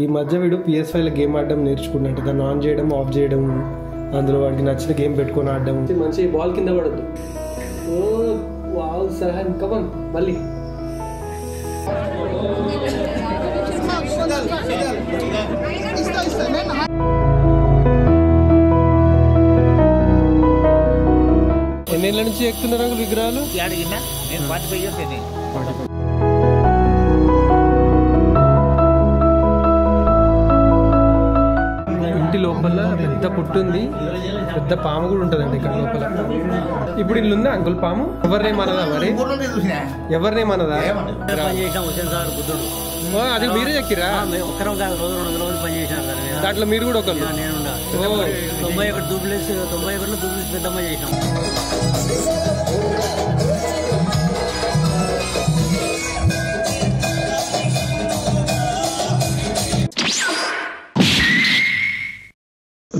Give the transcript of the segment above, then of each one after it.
ఈ మధ్య వీడు PS5లో గేమ్ ఆడడం నేర్చుకున్నట్టు, దాన్ని ఆన్ చేయడం ఆఫ్ చేయడం, అందులో వాడికి నచ్చిన గేమ్ పెట్టుకొని ఆడడం. మంచి బాల్ కింద పడద్దు. ఓ వావ్ సహాయం కమన్ మళ్ళీ. ఎన్నేళ్ళ నుంచి ఎక్కుతున్నారు విగ్రహాలు? ఇంటి లోపల పెద్ద పుట్టు ఉంది, పెద్ద పాము కూడా ఉంటుందండి ఇక్కడ లోపల. ఇప్పుడు ఇల్లు ఉందా అంకుల్ పాము? ఎవరినేమన్నదా మరి? ఎవరినేమన్నదా? అది మీరే చెక్కిరా? దాంట్లో మీరు కూడా ఒకళ్ళు? 91 డూప్లెక్స్ పెద్దమ్మ చేసాం.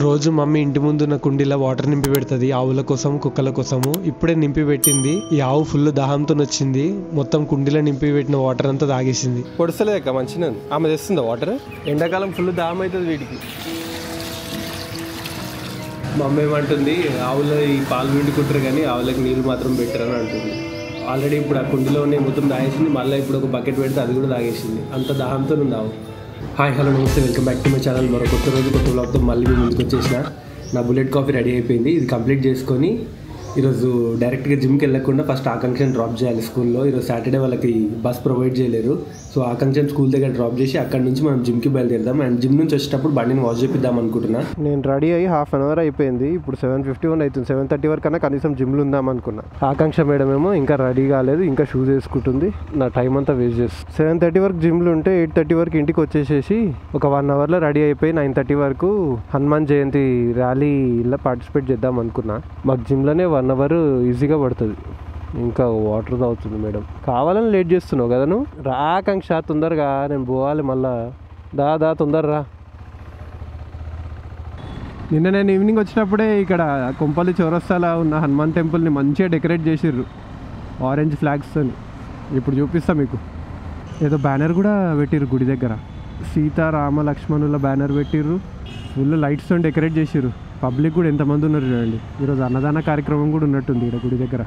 రోజు మమ్మీ ఇంటి ముందున్న కుండీలో వాటర్ నింపి పెడుతుంది ఆవుల కోసం, కుక్కల కోసము. ఇప్పుడే నింపి పెట్టింది. ఈ ఆవు ఫుల్ దాహంతో వచ్చింది, మొత్తం కుండీలో నింపి పెట్టిన వాటర్ అంతా తాగేసింది. పొడసలేక మంచిగా ఆమె తెస్తుందా వాటర్? ఎండాకాలం ఫుల్ దాహం అవుతుంది వీటికి. మమ్మీ ఏమంటుంది, ఆవులు ఈ పాలు పిండుకుంటారు కానీ ఆవులకి నీళ్ళు మాత్రం పెట్టరని అంటుంది. ఆల్రెడీ ఇప్పుడు ఆ కుండీలోనే మొత్తం తాగేసింది, మళ్ళీ ఇప్పుడు ఒక బకెట్ పెడితే అది కూడా తాగేసింది. అంత దాహంతో ఉంది ఆవు. హాయ్ హలో నమస్తే, welcome back to my channel. మరో కొత్త రోజు కొత్త వ్లాగ్తో మళ్ళీ మీ ముందుకు వచ్చేసిన. నా బుల్లెట్ కాఫీ రెడీ అయిపోయింది. ఇది కంప్లీట్ చేసుకొని ఈరోజు డైరెక్ట్గా జిమ్కి వెళ్ళకుండా ఫస్ట్ ఆకాంక్షను డ్రాప్ చేయాలి స్కూల్లో. ఈరోజు సాటర్డే వాళ్ళకి బస్ ప్రొవైడ్ చేయలేరు. సో ఆకాంక్షను స్కూల్ దగ్గర డ్రాప్ చేసి అక్కడ నుంచి మనం జిమ్కి బయలుదేరదాం. అండ్ జిమ్ నుంచి వచ్చేటప్పుడు బండిని వాష్ చేపిద్దాం అనుకుంటున్నా. నేను రెడీ అయ్యి హాఫ్ అన్ అవర్ అయిపోయింది. ఇప్పుడు 7:51 అవుతుంది. 7:30 వరకు కన్నా కనీసం జిమ్లో ఉందాం అనుకున్నా. ఆకాంక్ష మేడం ఏమో ఇంకా రెడీ కాలేదు, ఇంకా షూస్ వేసుకుంటుంది. నా టైం అంతా వేస్ట్ చేస్తుంది. 7:30 వరకు జిమ్లో ఉంటే 8:30 వరకు ఇంటికి వచ్చేసేసి ఒక 1 అవర్లో రెడీ అయిపోయి 9:30 వరకు హనుమాన్ జయంతి ర్యాలీలో పార్టిసిపేట్ చేద్దాం అనుకున్నా. మాకు జిమ్లోనే 1 అవర్ ఈజీగా పడుతుంది. ఇంకా వాటర్ తాగుతుంది మేడం. కావాలని లేట్ చేస్తున్నావు కదా నువ్వు? రా ఆకాంక్ష తొందరగా, నేను పోవాలి మళ్ళా. దా తొందరరా. నిన్న నేను ఈవినింగ్ వచ్చినప్పుడే ఇక్కడ కొంపల్లి చౌరస్తాలో ఉన్న హనుమాన్ టెంపుల్ని మంచిగా డెకరేట్ చేసిర్రు ఆరెంజ్ ఫ్లాగ్స్తో. ఇప్పుడు చూపిస్తా మీకు. ఏదో బ్యానర్ కూడా పెట్టిర్రు గుడి దగ్గర, సీతారామ లక్ష్మణుల బ్యానర్ పెట్టిర్రు. ఫుల్ లైట్స్తో డెకరేట్ చేసిర్రు. పబ్లిక్ కూడా ఎంతమంది ఉన్నారు చూడండి. ఈరోజు అన్నదాన కార్యక్రమం కూడా ఉన్నట్టుంది ఇక్కడ గుడి దగ్గర.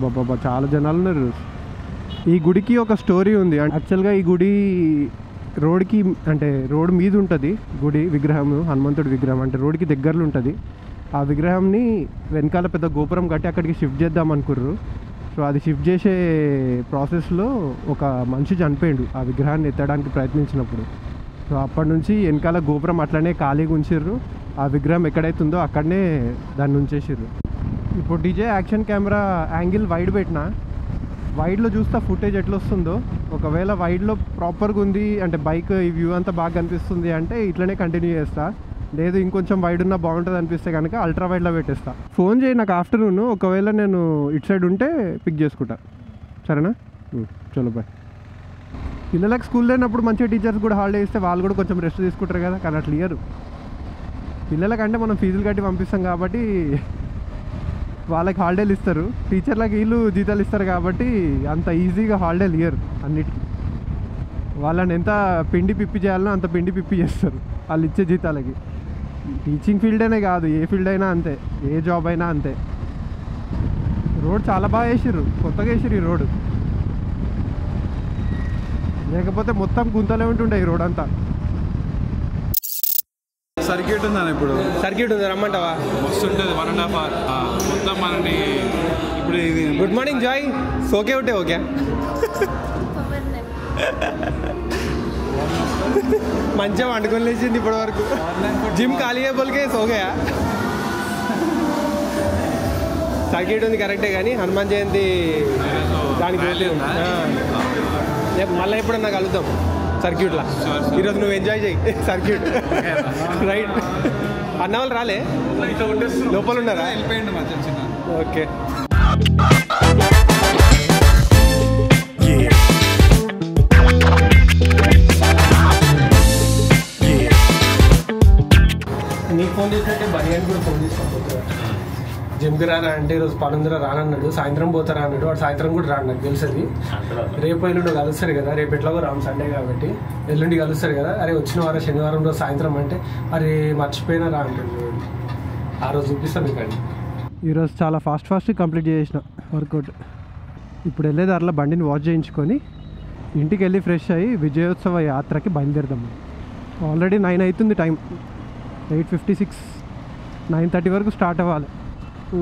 బాబా చాలా జనాలు ఉన్నారు. ఈ గుడికి ఒక స్టోరీ ఉంది. యాక్చువల్గా ఈ గుడి రోడ్కి అంటే రోడ్ మీద ఉంటుంది గుడి విగ్రహం, హనుమంతుడి విగ్రహం. అంటే రోడ్కి దగ్గరలో ఉంటుంది. ఆ విగ్రహంని వెనకాల పెద్ద గోపురం కట్టి అక్కడికి షిఫ్ట్ చేద్దాం అనుకుర్రు. సో అది షిఫ్ట్ చేసే ప్రాసెస్లో ఒక మనిషి చనిపోయాడు ఆ విగ్రహాన్ని ఎత్తడానికి ప్రయత్నించినప్పుడు. సో అప్పటి నుంచి వెనకాల గోపురం అట్లనే ఖాళీగా ఉంచిర్రు. ఆ విగ్రహం ఎక్కడైతే ఉందో అక్కడనే దాన్ని ఉంచేసిర్రు. ఇప్పుడు DJ action camera angle wide పెట్టినా, వైడ్లో చూస్తా ఫుటేజ్ ఎట్లా వస్తుందో. ఒకవేళ వైడ్లో ప్రాపర్గా ఉంది అంటే బైక్ ఈ వ్యూ అంతా బాగా కనిపిస్తుంది అంటే ఇట్లనే కంటిన్యూ చేస్తా. లేదు ఇంకొంచెం వైడ్ ఉన్నా బాగుంటుంది అనిపిస్తే కనుక అల్ట్రా వైడ్లో పెట్టేస్తా. ఫోన్ చేయి నాకు ఆఫ్టర్నూన్, ఒకవేళ నేను ఇటు సైడ్ ఉంటే పిక్ చేసుకుంటా. సరేనా? చలో బాయ్. పిల్లలకు స్కూల్ లేనప్పుడు మంచిగా టీచర్స్ కూడా హాలిడే ఇస్తే వాళ్ళు కూడా కొంచెం రెస్ట్ తీసుకుంటారు కదా, కానీ అట్లా ఇయ్యరు. పిల్లలకంటే మనం ఫీజులు కట్టి పంపిస్తాం కాబట్టి వాళ్ళకి హాలిడేలు ఇస్తారు. టీచర్లకి వీళ్ళు జీతాలు ఇస్తారు కాబట్టి అంత ఈజీగా హాలిడేలు ఇయ్యరు. అన్నిటికీ వాళ్ళని ఎంత పిండి పిప్పి చేయాలనో అంత పిండి పిప్పి చేస్తారు వాళ్ళు ఇచ్చే జీతాలకి. టీచింగ్ ఫీల్డ్ అనే కాదు, ఏ ఫీల్డ్ అయినా అంతే, ఏ జాబ్ అయినా అంతే. రోడ్ చాలా బాగా వేసిర్రు, కొత్తగా వేసిర్రు ఈ రోడ్డు. లేకపోతే మొత్తం గుంతలే ఉంటుండే ఈ రోడ్ అంతా. సర్క్యూట్ ఉందని ఇప్పుడు సర్క్యూట్ ఉంది, రమ్మంటావా? మస్తు ఉంటుంది 1.5 hour మొత్తం మనని. ఇప్పుడు ఇది గుడ్ మార్నింగ్ జాయ్, సోకే ఉంటే ఓకే. మంచిగా వండుకొని లేచింది ఇప్పటి వరకు. జిమ్ ఖాళీ అయిపోలకే సోగయా. సర్క్యూట్ ఉంది కరెక్టే, కానీ హనుమాన్ జయంతి దానికి రేపు మళ్ళీ ఎప్పుడన్నా కలుద్దాం సర్క్యూట్లా. ఈరోజు నువ్వు ఎంజాయ్ చేయి సర్క్యూట్. రైట్. అన్న వాళ్ళు రాలే, లోపల ఉన్నారా? వెళ్ళిపోయింది మధ్య చిన్న. ఓకే. నీకు ఫోన్ చేసినట్టే బనియాన్ కూడా ఫోన్ చేసుకోకపోతున్నా. జిమ్కి రానా అంటే ఈరోజు పనుందిరా రానన్నాడు, సాయంత్రం పోతారా అన్నాడు. వాడు సాయంత్రం కూడా రాను, నాకు తెలుస్తుంది. రేపు ఎల్లుండి కలుస్తాడు కదా, రేపు ఎట్లాగో రాము సండే కాబట్టి, ఎల్లుండి కలుస్తాడు కదా. అరే వచ్చిన వారం శనివారం రోజు సాయంత్రం అంటే అరే మర్చిపోయినా రా అంటాడు. ఆ రోజు చూపిస్తాను మీకు అండి. ఈరోజు చాలా ఫాస్ట్ కంప్లీట్ చేసిన వర్కౌట్. ఇప్పుడు వెళ్ళే దారిలో బండిని వాష్ చేయించుకొని ఇంటికి వెళ్ళి ఫ్రెష్ అయ్యి విజయోత్సవ యాత్రకి బయలుదేరదాం. ఆల్రెడీ 9 అవుతుంది టైం, 8:56. 9:30 వరకు స్టార్ట్ అవ్వాలి.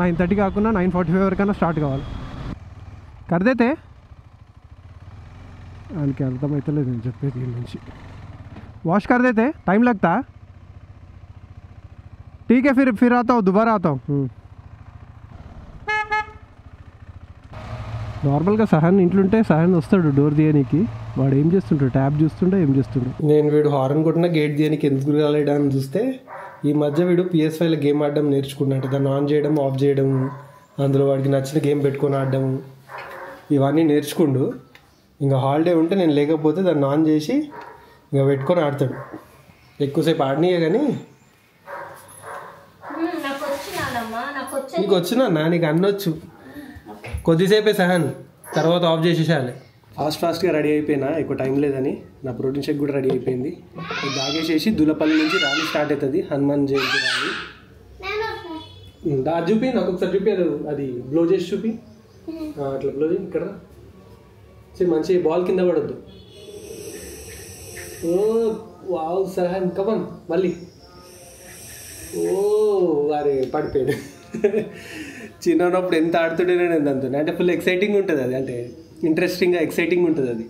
9:30 కాకుండా 9:45 వరకైనా స్టార్ట్ కావాలి. కర్దేతే ఆయనకి అర్థమవుతలేదు నేను చెప్పేది. దీని నుంచి వాష్ కర్దేతే టైం लगता ठीक है, फिर आता हूँ, दोबारा आता हूँ. నార్మల్గా సహాన్ ఇంట్లుంటే సహాన్ వస్తాడు డోర్ తీయడానికి. వాడు ఏం చేస్తుంటాడు, ట్యాబ్ చూస్తుండే ఏం చేస్తుండే. నేను వీడు హార్న్ కొట్టిన గేట్ తీయడానికి ఎందుకు రాలేడని చూస్తే ఈ మధ్య వీడు PS5లో గేమ్ ఆడడం నేర్చుకున్నట్టు. దాన్ని ఆన్ చేయడం ఆఫ్ చేయడం, అందులో వాడికి నచ్చిన గేమ్ పెట్టుకొని ఆడడం, ఇవన్నీ నేర్చుకుండు. ఇంకా హాలిడే ఉంటే నేను లేకపోతే దాన్ని ఆన్ చేసి ఇంకా పెట్టుకొని ఆడతాడు. ఎక్కువసేపు ఆడినాయే కానీ నీకు వచ్చినా నీకు అన్నొచ్చు. కొద్దిసేపే సహన్, తర్వాత ఆఫ్ చేసేసాలి. ఫాస్ట్గా రెడీ అయిపోయినా, ఎక్కువ టైం లేదని. నా ప్రోటీన్ షేక్ కూడా రెడీ అయిపోయింది. దాగేసేసి దులపల్లి నుంచి ర్యాలీ స్టార్ట్ అవుతుంది, హనుమాన్ జయంతి ర్యాలీ. అది చూపి నాకు ఒకసారి చూపి, అది బ్లో చేసి చూపి. అట్లా బ్లో చేయి, ఇక్కడ మంచి బాల్ కింద పడద్దు. ఓ వావ్ సహన్, కమన్ మళ్ళీ. ఓ అరే పడిపోయాడు. చిన్నప్పుడు ఎంత ఆడుతుంటే నేను అంత అంటే ఫుల్ ఎక్సైటింగ్ ఉంటుంది అది, అంటే ఇంట్రెస్టింగ్గా ఎక్సైటింగ్ ఉంటుంది అది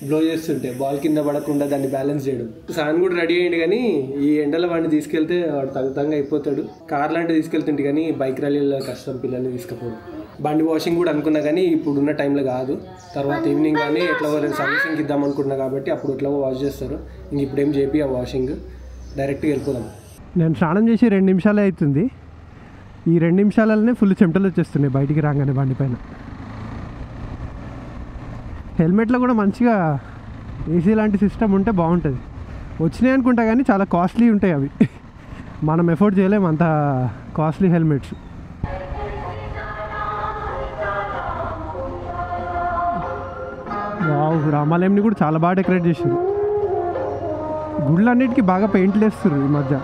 బ్లో చేస్తుంటే, బాల్ కింద పడకుండా దాన్ని బ్యాలెన్స్ చేయడం. సాన్ కూడా రెడీ అయ్యింది కానీ ఈ ఎండలో వాడిని తీసుకెళ్తే వాడు తగ్గుతంగా అయిపోతాడు. కార్ లాంటివి తీసుకెళ్తుంటే కానీ బైక్ ర్యాలీలో కష్టం పిల్లల్ని తీసుకుపోవడం. బండి వాషింగ్ కూడా అనుకున్నా కానీ ఇప్పుడు ఉన్న టైంలో కాదు, తర్వాత ఈవినింగ్ కానీ ఎట్లా సర్వీసింగ్కి ఇద్దాం అనుకుంటున్నా కాబట్టి అప్పుడు ఎట్లా వాష్ చేస్తారు. ఇంక ఇప్పుడు ఏం చేపి ఆ వాషింగ్ డైరెక్ట్గా వెళ్ళిపోదాం. నేను స్నానం చేసి 2 నిమిషాలే అవుతుంది. ఈ 2 నిమిషాలనే ఫుల్ చెమటలు వచ్చేస్తున్నాయి బయటికి రాగానే బండి పైన. హెల్మెట్లో కూడా మంచిగా ఏసీ లాంటి సిస్టమ్ ఉంటే బాగుంటుంది. వచ్చినాయి అనుకుంటా కానీ చాలా కాస్ట్లీ ఉంటాయి అవి, మనం ఎఫోర్డ్ చేయలేము అంత కాస్ట్లీ హెల్మెట్స్. వావ్, రామాలయంని కూడా చాలా బాగా డెకరేట్ చేశారు. గుళ్ళన్నిటికీ బాగా పెయింట్లు వేస్తారు ఈ మధ్య.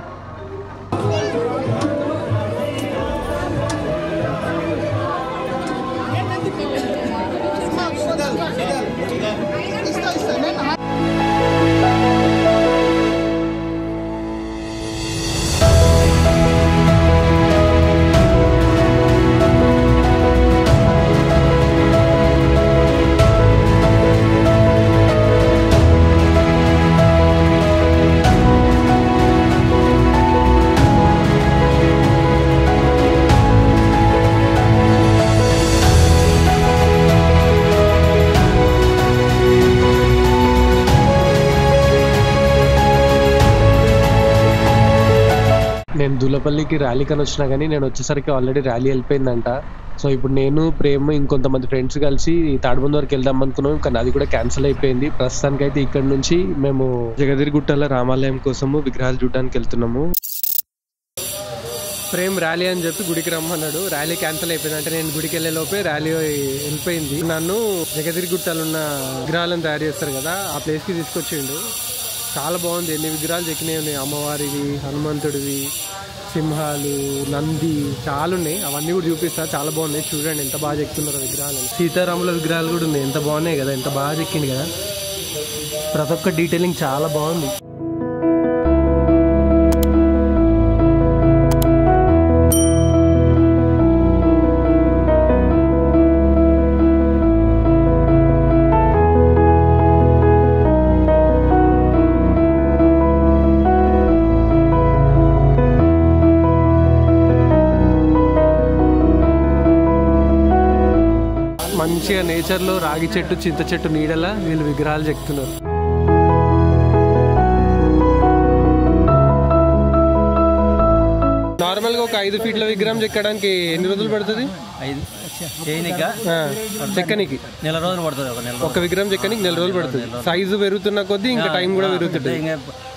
నేను దూలపల్లికి ర్యాలీ కని వచ్చినా కానీ నేను వచ్చేసరికి ఆల్రెడీ ర్యాలీ వెళ్ళిపోయిందంట. సో ఇప్పుడు నేను ప్రేమ ఇంకొంతమంది ఫ్రెండ్స్ కలిసి తాడిబందు వరకు వెళ్దాం అనుకున్నాం, కానీ అది కూడా క్యాన్సిల్ అయిపోయింది. ప్రస్తుతానికైతే ఇక్కడ నుంచి మేము జగదిరిగుట్టల రామాలయం కోసము విగ్రహాలు చూడడానికి వెళ్తున్నాము. ప్రేమ్ ర్యాలీ అని చెప్పి గుడికి రమ్మన్నాడు, ర్యాలీ క్యాన్సిల్ అయిపోయింది. అంటే నేను గుడికి వెళ్ళే లోపే ర్యాలీ వెళ్ళిపోయింది. నన్ను జగదిరిగుట్టలు ఉన్న విగ్రహాలను తయారు చేస్తారు కదా, ఆ ప్లేస్కి తీసుకొచ్చిండు. చాలా బాగుంది, ఎన్ని విగ్రహాలు చెక్కినాయి ఉన్నాయి. అమ్మవారివి, హనుమంతుడివి, సింహాలు, నంది చాలా ఉన్నాయి. అవన్నీ కూడా చూపిస్తా, చాలా బాగున్నాయి. చూడండి ఎంత బాగా చెక్కుతున్నారు విగ్రహాలు. సీతారాముల విగ్రహాలు కూడా ఉన్నాయి, ఎంత బాగున్నాయి కదా, ఎంత బాగా చెక్కింది కదా. ప్రతి ఒక్క డీటెయిలింగ్ చాలా బాగుంది. మంచిగా నేచర్లో రాగి చెట్టు, చింత చెట్టు నీడలా వీళ్ళు విగ్రహాలు చెక్కుతున్నారు. నార్మల్గా ఒక 5 ఫీట్ల విగ్రహం చెక్కడానికి ఎన్ని రోజులు పడుతుంది? 5 చెక్కనికి నెల రోజులు పడుతుంది. ఒక విగ్రహం చెక్కనికి 4 రోజులు పడుతుంది. సైజు పెరుగుతున్న కొద్దీ ఇంకా టైం కూడా పెరుగుతుంది. ఇంకా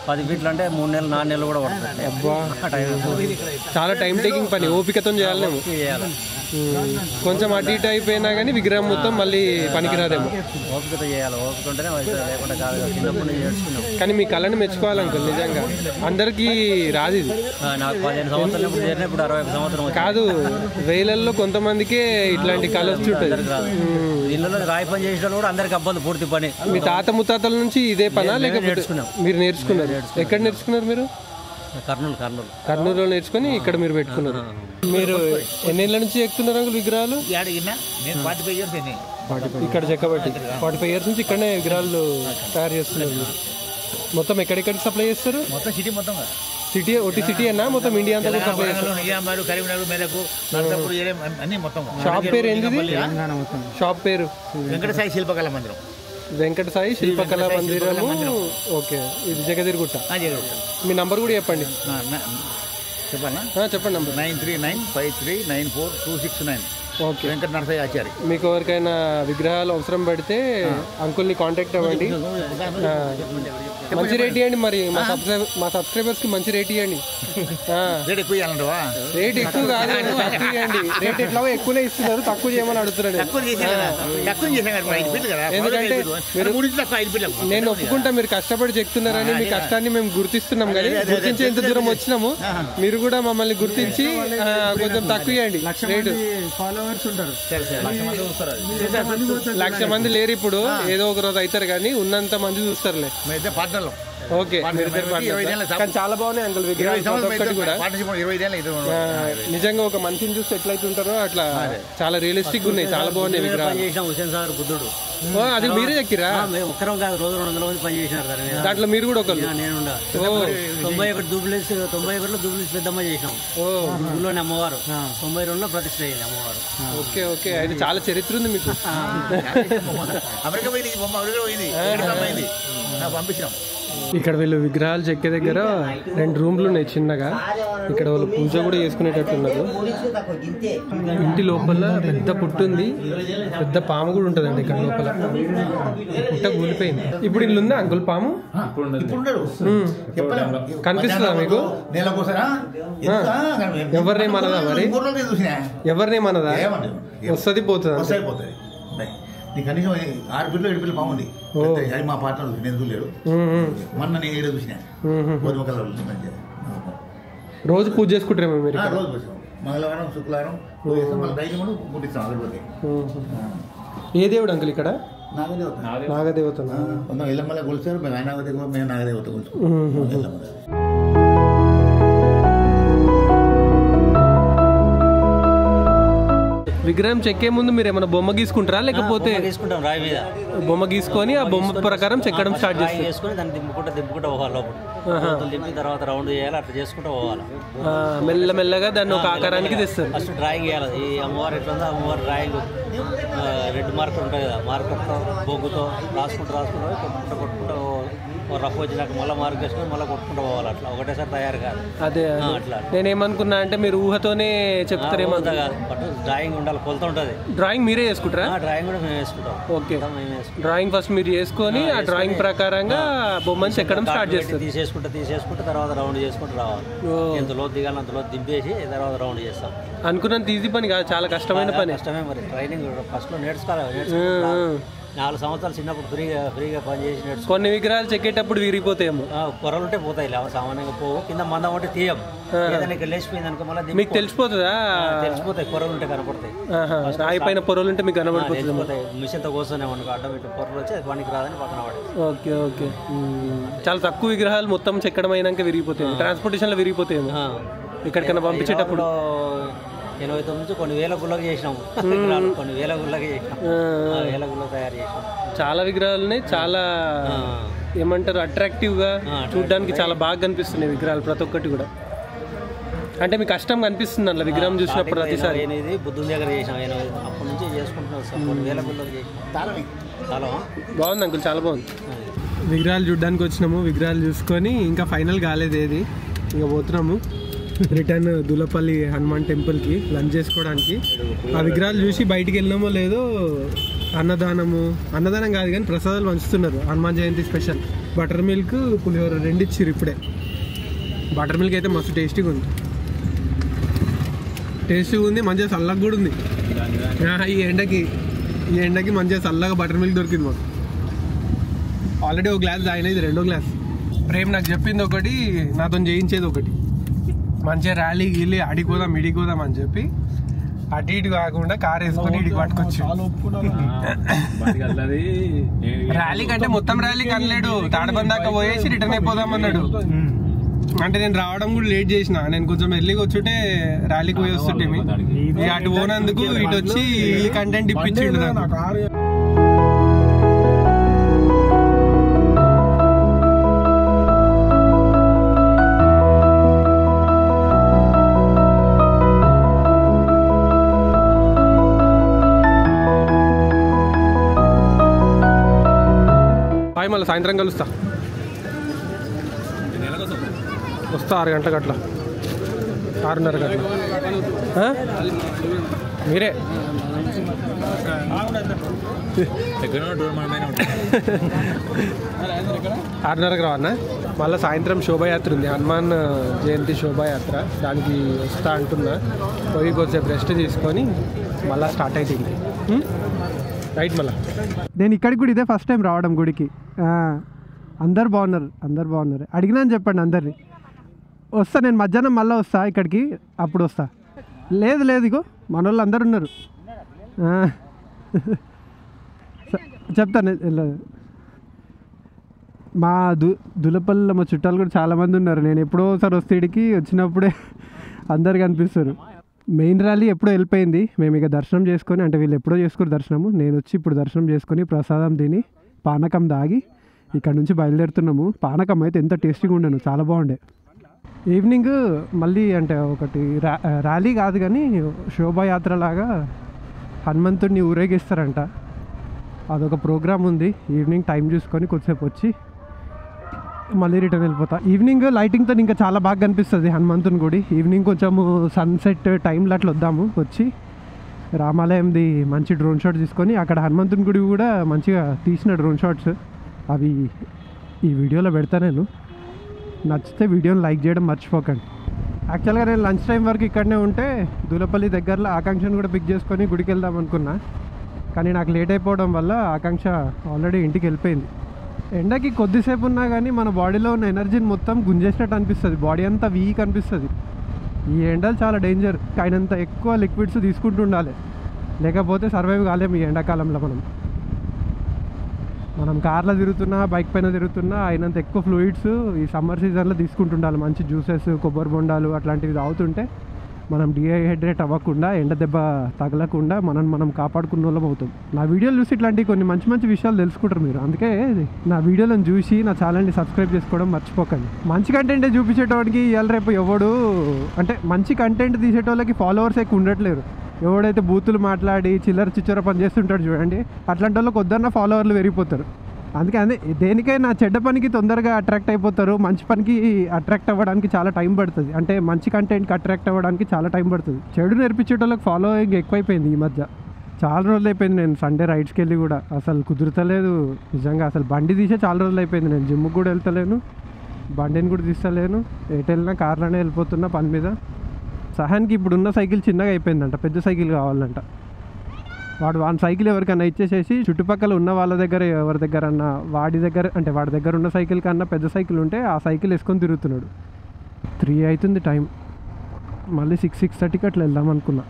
10 ఫీట్లు అంటే 3 నెలలు 4 నెలలు కూడా పడుతుంది. అబ్బా చాలా టైం టేకింగ్ పని, ఓపికతో చేయాలేమో. కొంచెం అటు ఇటు అయిపోయినా కానీ విగ్రహం మొత్తం మళ్ళీ పనికిరాదేమో. ఓపికతో చేయాలి, ఓపిక ఉంటేనే లేకుండా కాదు. చిన్నప్పుడు నేర్చుకున్నాం. కానీ మీ కళని మెచ్చుకోవాలి అంకుల్, నిజంగా అందరికీ రాదు ఇది. నాకు 15 సంవత్సరాలు ఇప్పుడు చేరిన, ఇప్పుడు 61 సంవత్సరం కాదు, వేలల్లో కొంతమందికే ఇట్లాంటి కళ వచ్చుంటుంది. ఇళ్ళలో రాయి పని చేసిన కూడా అందరికి అబ్బాయి పూర్తి పని. మీ తాత ముత్తాతల నుంచి ఇదే పనా లేకపోతే మీరు నేర్చుకున్నారు? ఎక్కడ నేర్చుకున్నారు మీరు? కర్నూలులో నేర్చుకుని ఇక్కడ మీరు పెట్టుకున్నారు. మీరు ఎన్నేళ్ళ నుంచి ఎక్కుతున్నారు అంకుల్ విగ్రహాలు? ఇక్కడ చెక్కబట్టి 45 ఇయర్స్ నుంచి ఇక్కడనే విగ్రహాలు తయారు చేస్తున్నారు మీరు. మొత్తం ఎక్కడెక్కడికి సప్లై చేస్తారు? మొత్తం సిటీ మొత్తం. సిటీ ఒకటి సిటీ అన్నా మొత్తం ఇండియా అంతా సప్లై చేస్తారు? షాప్ పేరు ఏంటిది? షాప్ పేరు వెంకట సాయి శిల్పకళా మందిరం. వెంకట సాయి శిల్పకళా మందిరము. ఓకే, ఇది జగదిరుగుట్ట. మీ నంబర్ కూడా చెప్పండి. చెప్పాలా? చెప్పండి నంబర్. 9395394269. ఓకే, వెంకట నరసయ్య ఆచారి. మీకు ఎవరికైనా విగ్రహాలు అవసరం పడితే అంకుల్ని కాంటాక్ట్ అవ్వండి. మంచి రేట్ ఇవ్వండి. మరి మా సబ్స్క్రైబర్స్ కి మంచి రేట్ ఇవ్వండి. రేట్ ఎక్కువ ఇవ్వాలంటవా? రేట్ ఎక్కువ కాదు, తక్కువ ఇవ్వండి. రేట్ ఎట్లా ఎక్కువనే ఇస్తున్నారు, తక్కువ చేయమని అడుగుతున్నాను. ఎందుకంటే నేను ఒప్పుకుంటా మీరు కష్టపడి చెప్తున్నారని, మీ కష్టాన్ని మేము గుర్తిస్తున్నాం. కానీ గుర్తించి ఎంత దూరం వచ్చినాము, మీరు కూడా మమ్మల్ని గుర్తించి కొంచెం తక్కువ ఇవ్వండి రేటు. 1,00,000 మంది లేరు ఇప్పుడు, ఏదో ఒక రోజు అవుతారు కానీ ఉన్నంత మంది చూస్తారులే. ఓకే, కానీ చాలా బాగున్నాయి అంకుల్ విగ్రహాలు కూడా. నిజంగా ఒక మనిషిని చూస్తే ఎట్లయితే ఉంటారో అట్లా చాలా రియలిస్టిక్ ఉన్నాయి, చాలా బాగున్నాయి విగ్రహాలు. అది మీరే చెక్కిరా? దాంట్లో మీరు కూడా ఒకరు? 91 దూబ్లీస్ పెద్దమ్మ చేసాం. ఊళ్ళోనే అమ్మవారు. 92లో ప్రతిష్ఠ అయ్యింది అమ్మవారు. ఓకే ఓకే, అయితే చాలా చరిత్ర ఉంది మీకు. పంపించాం. ఇక్కడ వీళ్ళు విగ్రహాలు చెక్కే దగ్గర 2 రూమ్లు ఉన్నాయి చిన్నగా. ఇక్కడ వాళ్ళు పూజ కూడా చేసుకునేటట్టున్నారు. ఇంటి లోపల పెద్ద పుట్టు ఉంది, పెద్ద పాము కూడా ఉంటుందండి ఇక్కడ లోపల. పుట్ట కూలిపోయింది. ఇప్పుడు ఇల్లు ఉందా అంకుల్ పాము? కనిపిస్తుందా మీకు? ఎవరినేమన్నదా మరి? ఎవరినేమన్నదా? వస్తుంది పోతుందా? కనీసం 6 పిల్లలు 7 పిల్లలు బాగుంది. అది మా పార్ట్నర్ ఎందుకు లేడు. మొన్న నేను ఏదో చూసినా గోధుమ కలర్. రోజు పూజ చేసుకుంటారేమో మీరు? రోజు పూజ, మంగళవారం శుక్రవారం పూజ చేస్తాం. మళ్ళీ డైలీ కూడా పుట్టిస్తాం అగరబత్తి. ఏ దేవుడు అంకుల్ ఇక్కడ? నాగదేవత. నాగదేవత ఎల్లమ్మల కొలుస్తారు. మేము నాగదేవత, మేము నాగదేవత కొలుస్తాం. విగ్రహం చెక్కే ముందు మీరు ఏమైనా బొమ్మ గీసుకుంటారా లేకపోతే? తీసుకుంటాం రాయి మీద బొమ్మ గీసుకొని ఆ బొమ్మ ప్రకారం చెక్కడం స్టార్ట్ చేసుకొని దాన్ని దింపుకుంటూ పోవాలి. లోపల దింపిన తర్వాత రౌండ్ చేయాలి, అట్లా చేసుకుంటూ పోవాలి. మెల్లమెల్లగా దాన్ని ఒక ఆకారానికి తెస్తారు. ఫస్ట్ డ్రాయింగ్ చేయాలి. ఈ అమ్మవారు ఎట్లా ఉందో అమ్మవారి డ్రాయింగ్ రెడ్ మార్కర్ ఉంటుంది కదా, మార్కర్తో బొగ్గుతో రాసుకుంటూ కొట్టుకుంటూ రఫ్ వచ్చినాక మళ్ళీ మార్క్ వేసుకొని మళ్ళీ కొట్టుకుంటూ పోవాలి. అట్లా ఒకటేసారి తయారు కాదు. అదే అట్లా నేనేమనుకున్నా అంటే మీరు ఊహతోనే చెప్తారేమో కాదు, బట్ డ్రాయింగ్ ఉండాలి, కొలత ఉంటుంది. డ్రాయింగ్ మీరే చేసుకుంటారా? డ్రాయింగ్ కూడా మేము వేసుకుంటాం. ఓకే, డ్రాయింగ్ ఫస్ట్ మీరు చేసుకొని ఆ డ్రాయింగ్ ప్రకారంగా బొమ్మని చెక్కడం స్టార్ట్ చేస్తారు. తీసేసుకుంటే తర్వాత రౌండ్ చేసుకుంటూ రావాలి. ఎంత లోతు దిగాలి అంత లోతు దింపేసి తర్వాత రౌండ్ చేస్తాం. అనుకున్నంత ఈజీ పని కాదు, చాలా కష్టమైన పని. కష్టమే మరి. ట్రైనింగ్ ఫస్ట్ లో నేర్చుకోవాలి. 4 సంవత్సరాలు చిన్నప్పుడు ఫ్రీగా పని చేసి నేర్చుకో. కొన్ని విగ్రహాలు చెక్కేటప్పుడు విరిగిపోతాయేమో, పొరలుంటే పోతాయి, సామాన్యంగా పోవు. కింద మందం ఉంటే తీయం. ఇక్కడ లేచిపోయింది అనుకో మళ్ళీ మీకు తెలిసిపోతుందా? తెలిసిపోతాయి, పొరలుంటే కనపడతాయి. రాయి పైన పొరలుంటే మీకు కనబడిపోతుంది. మిషన్తో కోసనే మనకు అడ్డం ఇటు పొరలు వచ్చి పనికి రాదని పక్కన పడి. ఓకే ఓకే, చాలా తక్కువ విగ్రహాలు మొత్తం చెక్కడం అయినాక విరిగిపోతాయి, ట్రాన్స్పోర్టేషన్ లో విరిగిపోతాయేమో. ఇక్కడికైనా పంపించేటప్పుడు 89 నుంచి కొన్ని వేల గుళ్ళకి చేసినాము. కొన్ని వేల గుళ్ళకి చేసినాం, వేల గుళ్ళకి తయారు చేసినాం. చాలా విగ్రహాలని చాలా ఏమంటారు అట్రాక్టివ్ గా చూడడానికి చాలా బాగా కనిపిస్తున్నాయి విగ్రహాలు ప్రతి ఒక్కటి కూడా. అంటే మీకు కష్టం కనిపిస్తుంది అట్లా విగ్రహం చూసినప్పుడు ప్రతిసారి. బుద్ధుని దగ్గర చేసినాం, అప్పటి నుంచి చేసుకుంటున్నాం. కొన్ని వేల గుళ్ళకి చేసినాం. చాలా బాగుంది అంకుల్, చాలా బాగుంది. విగ్రహాలు చూడడానికి వచ్చినాము, విగ్రహాలు చూసుకొని ఇంకా ఫైనల్ కాలేదు ఏది, ఇంకా పోతున్నాము. రిటర్న్ దూలపల్లి హనుమాన్ టెంపుల్కి లంచ్ చేసుకోవడానికి. ఆ విగ్రహాలు చూసి బయటికి వెళ్ళినామో లేదో అన్నదానం కాదు కానీ ప్రసాదాలు పంచుతున్నారు. Hanuman Jayanti special butter milk పులిహోర 2 ఇచ్చిర్రు ఇప్పుడే. బటర్ మిల్క్ అయితే మస్తు టేస్టీగా ఉంది, మంచిగా చల్లగా కూడా ఉంది. ఈ ఎండకి మంచిగా చల్లగా బటర్ మిల్క్ దొరికింది మాకు. ఆల్రెడీ ఒక గ్లాస్ తాగిన, ఇది 2వ గ్లాస్. ప్రేమ్ నాకు చెప్పింది ఒకటి, నాతో చేయించేది ఒకటి. మంచిగా ర్యాలీ గీలి అడిగిపోదాం ఇడిగిపోదాం అని చెప్పి అటు ఇటు కాకుండా కార్ వేసుకొని ఇడికి పట్టుకొచ్చి. ర్యాలీ కంటే మొత్తం ర్యాలీకి అనలేడు, తాడబంది దాకా పోయేసి రిటర్న్ అయిపోదాం అన్నాడు. అంటే నేను రావడం కూడా లేట్ చేసిన, నేను కొంచెం ఎర్లీగా వచ్చుంటే ర్యాలీకి పోయి వస్తుంటే అటు పోనందుకు ఇటు వచ్చి ఈ కంటెంట్ ఇప్పించిండు నాకు. మళ్ళీ సాయంత్రం కలుస్తా, వస్తా 6 గంటలకు అట్లా, 6:30 గంటల. మీరే 6:30కి రావన్నా. మళ్ళీ సాయంత్రం శోభాయాత్ర ఉంది, హనుమాన్ జయంతి శోభాయాత్ర. దానికి వస్తా అంటున్నా, పోయి కొద్దిసేపు రెస్ట్ తీసుకొని మళ్ళీ స్టార్ట్ అవుతుంది రైట్. మళ్ళీ నేను ఇక్కడికి కూడా ఇదే ఫస్ట్ టైం రావడం గుడికి. అందరు బాగున్నారు. అడిగినా అని చెప్పండి అందరినీ. వస్తా నేను మధ్యాహ్నం మళ్ళీ వస్తా ఇక్కడికి, అప్పుడు వస్తా. లేదు ఇగో మన వాళ్ళు అందరు ఉన్నారు. చెప్తాను. మా దులపల్లిలో మా చుట్టాలు కూడా చాలామంది ఉన్నారు. నేను ఎప్పుడో ఒకసారి వస్తే ఇడికి వచ్చినప్పుడే అందరు కనిపిస్తారు. మెయిన్ ర్యాలీ ఎప్పుడో వెళ్ళిపోయింది. మేము ఇక దర్శనం చేసుకొని, అంటే వీళ్ళు ఎప్పుడో చేసుకుని దర్శనము, నేను వచ్చి ఇప్పుడు దర్శనం చేసుకొని ప్రసాదం తిని పానకం తాగి ఇక్కడ నుంచి బయలుదేరుతున్నాము. పానకం అయితే ఎంత టేస్టీగా ఉండను, చాలా బాగుండే. ఈవినింగ్ మళ్ళీ అంటే ఒకటి ర్యాలీ కాదు కానీ శోభాయాత్ర లాగా హనుమంతుడిని ఊరేగిస్తారంట. అదొక ప్రోగ్రామ్ ఉంది. ఈవినింగ్ టైం చూసుకొని కొద్దిసేపు వచ్చి మళ్ళీ రిటర్న్ వెళ్ళిపోతా. ఈవినింగ్ లైటింగ్తో ఇంకా చాలా బాగా కనిపిస్తుంది హనుమంతుని గుడి. ఈవినింగ్ కొంచెము సన్సెట్ టైంలో అట్లా వద్దాము, వచ్చి రామాలయంది మంచి డ్రోన్ షాట్ తీసుకొని, అక్కడ హనుమంతుని గుడి కూడా మంచిగా తీసిన డ్రోన్ షాట్స్ అవి ఈ వీడియోలో పెడతా. నేను నచ్చితే వీడియోని లైక్ చేయడం మర్చిపోకండి. యాక్చువల్గా నేను లంచ్ టైం వరకు ఇక్కడనే ఉంటే దూలపల్లి దగ్గరలో ఆకాంక్షను కూడా పిక్ చేసుకొని గుడికి వెళ్దాం అనుకున్నా, కానీ నాకు లేట్ అయిపోవడం వల్ల ఆకాంక్ష ఆల్రెడీ ఇంటికి వెళ్ళిపోయింది. ఎండకి కొద్దిసేపు ఉన్నా కానీ మన బాడీలో ఉన్న ఎనర్జీని మొత్తం గుంజేసినట్టు అనిపిస్తుంది, బాడీ అంతా వీక్ అనిపిస్తుంది. ఈ ఎండలు చాలా డేంజర్. అయినంత ఎక్కువ లిక్విడ్స్ తీసుకుంటూ ఉండాలి, లేకపోతే సర్వైవ్ కాలేము ఈ ఎండాకాలంలో. మనం కార్లో తిరుగుతున్నా, బైక్ పైన తిరుగుతున్నా అయినంత ఎక్కువ ఫ్లూయిడ్స్ ఈ సమ్మర్ సీజన్లో తీసుకుంటుండాలి. మంచి జ్యూసెస్, కొబ్బరి బొండాలు అట్లాంటివి తాగుతుంటే మనం డిహైడ్రేట్ అవ్వకుండా, ఎండ దెబ్బ తగలకుండా మనం కాపాడుకున్న వాళ్ళం అవుతాం. నా వీడియోలు చూసి ఇట్లాంటివి కొన్ని మంచి విషయాలు తెలుసుకుంటారు మీరు. అందుకే నా వీడియోలను చూసి నా ఛానల్ని సబ్స్క్రైబ్ చేసుకోవడం మర్చిపోకండి. మంచి కంటెంట్ చూపించేటోడికి ఇవాళ రేపు ఎవడు అంటే మంచి కంటెంట్ తీసేటోళ్ళకి ఫాలోవర్స్ ఎక్కువ ఉండట్లేరు. ఎవడైతే బూతులు మాట్లాడి చిచ్చర పని చేస్తుంటాడు చూడండి, అట్లాంటి వాళ్ళకి వద్దన్న ఫాలోవర్లు పెరిగిపోతారు. అందుకే దేనికైనా చెడ్డ పనికి తొందరగా అట్రాక్ట్ అయిపోతారు, మంచి పనికి అట్రాక్ట్ అవ్వడానికి చాలా టైం పడుతుంది. అంటే మంచి కంటెంట్కి అట్రాక్ట్ అవ్వడానికి చాలా టైం పడుతుంది. చెడు నేర్పించేటోళ్ళకి ఫాలోయింగ్ ఎక్కువైపోయింది ఈ మధ్య. చాలా రోజులు అయిపోయింది నేను సండే రైడ్స్కి వెళ్ళి కూడా అసలు కుదురుతలేదు నిజంగా. అసలు బండి తీసే చాలా రోజులు అయిపోయింది. నేను జిమ్కి కూడా వెళ్తలేను, బండిని కూడా తీస్తలేను. ఎటు వెళ్ళినా కార్లోనే వెళ్ళిపోతున్నా పని మీద. సహాన్కి ఇప్పుడున్న సైకిల్ చిన్నగా అయిపోయిందంట, పెద్ద సైకిల్ కావాలంట. వాడు సైకిల్ ఎవరికన్నా ఇచ్చేసేసి చుట్టుపక్కల ఉన్న వాళ్ళ దగ్గర ఎవరి దగ్గర అన్నా వాడి దగ్గర ఉన్న సైకిల్ కన్నా పెద్ద సైకిల్ ఉంటే ఆ సైకిల్ వేసుకొని తిరుగుతున్నాడు. 3 అవుతుంది టైం, మళ్ళీ 6:30కి అట్లా వెళ్దాం అనుకున్నా.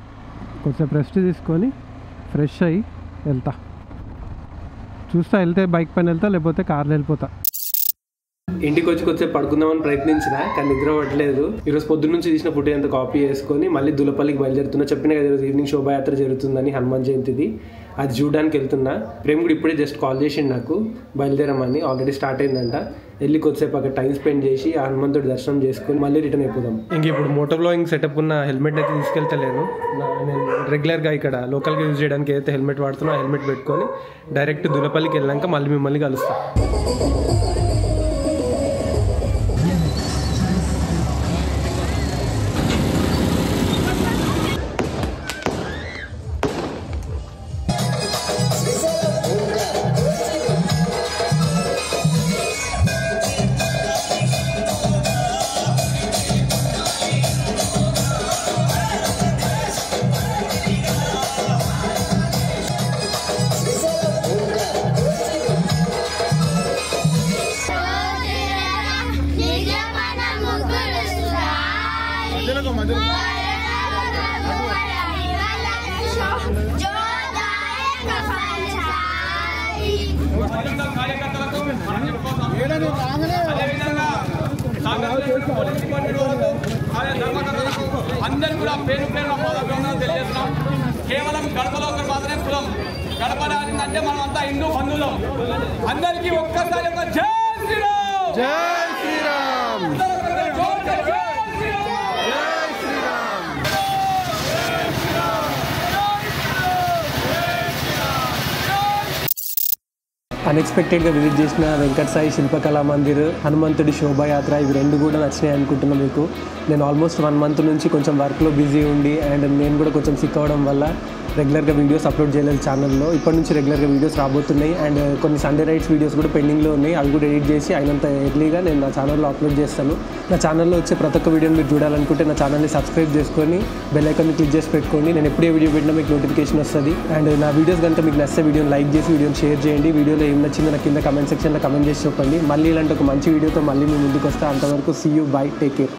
కొంచెం రెస్ట్ తీసుకొని ఫ్రెష్ అయ్యి వెళ్తా. వెళ్తే బైక్ పైన వెళ్తా, లేకపోతే కార్లో వెళ్ళిపోతా. ఇంటికి వచ్చి కొద్దిసేపు పడుకుందామని ప్రయత్నించిన, కానీ నిద్ర పట్టలేదు. ఈరోజు పొద్దున్న నుంచి తీసిన ఫుటేజ్ అంతా కాపీ చేసుకొని మళ్ళీ దులపల్లికి బయలుదేరుతున్నా. చెప్పిన కదా ఈరోజు ఈవినింగ్ శోభాయాత్ర జరుగుతుందని, హనుమాన్ జయంతిది. అది చూడడానికి వెళ్తున్నా. ప్రేమ్ కూడా ఇప్పుడే జస్ట్ కాల్ చేసిండు నాకు బయలుదేరమని. ఆల్రెడీ స్టార్ట్ అయిందంట. వెళ్ళి కొద్దిసేపు అక్కడ టైం స్పెండ్ చేసి ఆ హనుమంతుడి దర్శనం చేసుకొని మళ్ళీ రిటర్న్ అయిపోదాం. ఇంక ఇప్పుడు మోటో బ్లాగింగ్ సెటప్ ఉన్న హెల్మెట్ అయితే తీసుకెళ్తలేను. నేను రెగ్యులర్గా ఇక్కడ లోకల్గా యూజ్ చేయడానికి అయితే హెల్మెట్ వాడుతున్నా. హెల్మెట్ పెట్టుకొని డైరెక్ట్ దులపల్లికి వెళ్ళాక మళ్ళీ మిమ్మల్ని కలుస్తాను. అందరూ కూడా పేరు పేరు తెలియజేస్తున్నాం. కేవలం గడపలో ఒకరు మాత్రమే కులం. గడప అంటే మనం అంతా హిందూ బంధువులం. అందరికీ ఒక్కసారి ఒక జై శ్రీరామ్, జై శ్రీరామ్, అన్ఎక్స్పెక్టెడ్గా విజిట్ చేసిన వెంకట సాయి శిల్పకళా మందిర్, హనుమంతుడి శోభాయాత్ర, ఇవి రెండు కూడా నచ్చినాయి అనుకుంటున్నాను మీకు. నేను ఆల్మోస్ట్ 1 మంత్ నుంచి కొంచెం వర్క్లో బిజీ ఉండి అండ్ నేను కూడా కొంచెం సిక్ అవ్వడం వల్ల రెగ్యులర్గా వీడియోస్ అప్లోడ్ చేయలేదు ఛానల్లో. ఇప్పటి నుంచి రెగ్యులర్గా వీడియోస్ రాబోతున్నాయి అండ్ కొన్ని సండే రైట్స్ వీడియోస్ కూడా పెండింగ్లో ఉన్నాయి. అవి కూడా ఎడిట్ చేసి అయినంత ఎర్లీగా నేను నా ఛానల్లో అప్లోడ్ చేస్తాను. నా ఛానల్లో వచ్చే ప్రతి ఒక్క వీడియోని మీరు చూడాలనుకుంటే నా ఛానల్ని సబ్స్క్రైబ్ చేసుకొని బెల్ ఐకాన్ని క్లిక్ చేసి పెట్టుకోండి. నేను ఎప్పుడే వీడియో పెట్టినా మీకు నోటిఫికేషన్ వస్తుంది. అండ్ నా వీడియోస్ కనుక మీకు నచ్చితే వీడియోని లైక్ చేసి వీడియోని షేర్ చేయండి. వీడియోలో ఏం నచ్చిందో నాకు కింద కమెంట్ సెక్షన్లో కమెంట్ చేసి చెప్పండి. మళ్ళీ ఇలాంటి ఒక మంచి వీడియోతో మళ్ళీ మీ ముందుకు వస్తే. అంతవరకు see you, bye, take care.